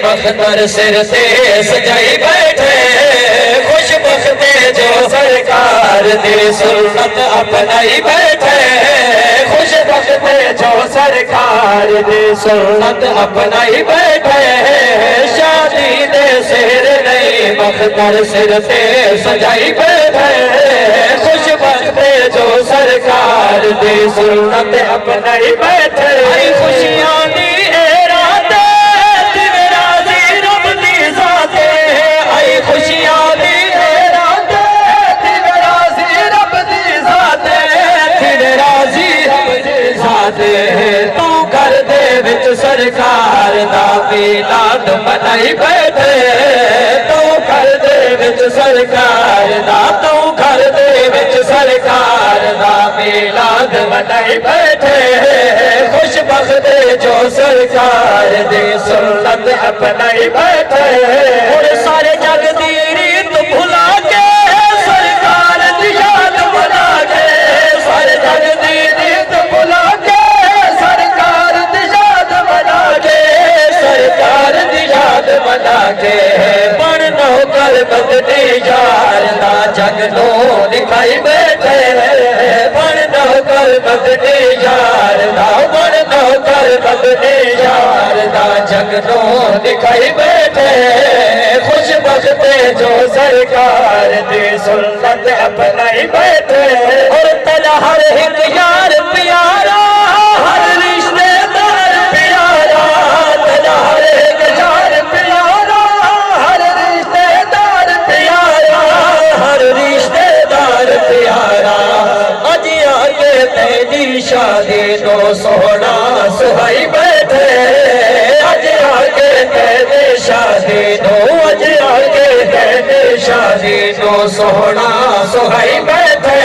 مختر سر سے سجائی بیٹھے خوش بخت جو سرکار دی سنت اپنائی بیٹھے خوش بخت جو سرکار دی سنت اپنائی بیٹھے شادی دے سر نہیں مختر سر سے سجائی بیٹھے خوش بخت جو سرکار دی سنت اپنائی بیٹھے خوشیاں دی خوشیاں دی راتے دل راضی رب دی ذاتے دل راضی رب دی ذاتے تو گھر دے وچ سرکار دا میلاد منائی بیٹھے تو گھر دے وچ سرکار دا تو گھر دے وچ سرکار دا میلاد منائی بیٹھے خوش بخت جو سرکار دی سنت اپنائی بیٹھے اور سارے جگ دی ریت بھلا کے سرکار دی یاد بنا کے سارے جگ دی ریت بھلا کے سرکار دی یاد بنا کے سرکار دی یاد بنا کے پڑھنو کر بدنی یار دا جگ نو دکھائی بیٹھے پڑھنو کر بدنی یار دا پڑھنو کر بدنی یار دا جگ نو دکھائی بیٹھے خوش بخت جو سرکار دی سنت اپنائی بیٹھے اور تلا ہر ایک یار پیارا ہر رشتے دار پیارا تلا ہر ایک یار پیارا ہر رشتے دار پیارا ہر رشتے دار پیارا اج آگے تیری شادی نو سونا سہائی بیٹھے اج آگے تیری شادی نو اج آگے تیری شادی نو سونا سہائی بیٹھے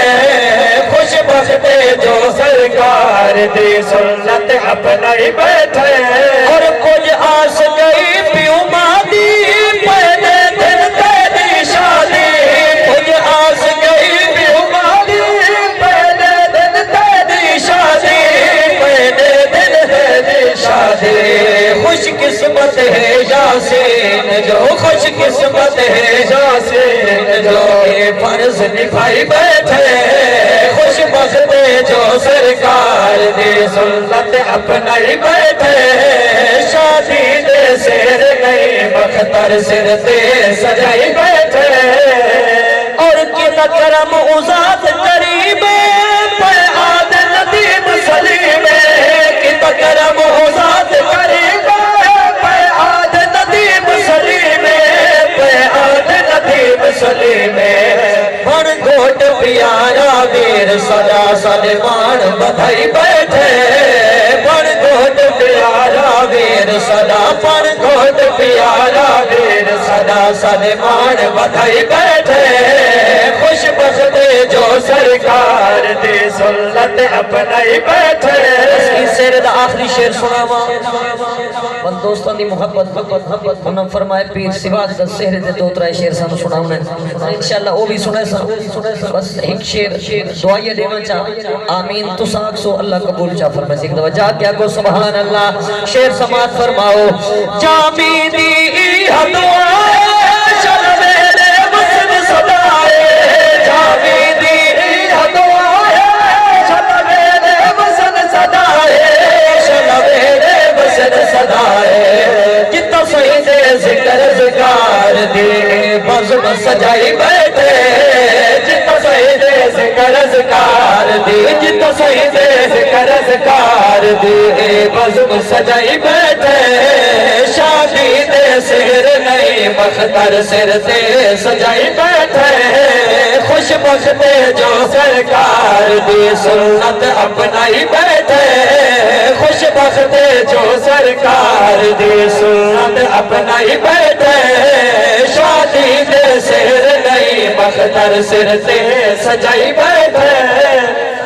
خوش بخت جو سرکار دی سنت اپنائی بیٹھے اور کچھ آس گئی پیو مادی پہلے دن تیری شادی کچھ آس گئی پیو مادی پہلے دن تیری شادی پہلے دن تیری شادی خوش قسمت ہے یاسین جو خوش قسمت ہے یاسین جو یہ فرض نبھائی بیٹھے خوش بخت جو سرکار دی سنت اپنائی بیٹھے شادی دے سر نہیں مختر سر سے سجائی بیٹھے اور کتا کرم ازاد قریب پہ آد ندیم سلیم کتا کرم ازاد قریب پہ آد ندیم سلیم پہ آد ندیم سلیم بن گھوٹ پیارا ویر صدا سلمان بدھائی بیٹھے بن گھوٹ پیارا ویر صدا بن گھوٹ پیارا ویر صدا سلمان بدھائی بیٹھے خوش بخت جو سرکار دی سنت اپنائی بیٹھے اس سیر دا آخری شیر سناوا بن دوستان دی محبت انہوں فرمائے پیر سواز دا سہر دے دو ترائے شیر سانو سناؤنے انشاءاللہ وہ بھی سنے سا بس ایک شیر دعائیہ دینا چاہ آمین تو ساکھ سو اللہ قبول چاہ فرمائے سیکھ دو جا کیا کو سبحان اللہ شیر سماعت فرماؤ جامی دی دعائے شل میرے مسن صدائے جامی دی دعائے شل میرے مسن صدائے شل میرے مسن صدائے جتا سہی دے ذکر ذکار دی بزم سجائی بیٹھے جتا سہی دے ذکر ذکار دی جتا سہی دے ذکر ذکار دی بزم سجائی بیٹھے شادی دے سر نہیں مختر سر سے سجائی بیٹھے خوش بخت جو سرکار دی سنت اپنائی بیٹھے خوش بخت جو سرکار دی سنت اپنائی بیٹھے شادی دے سر نہیں مختر سر سے سجائی بیٹھے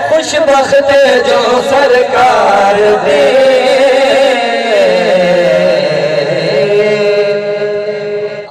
خوش بخت جو سرکار دی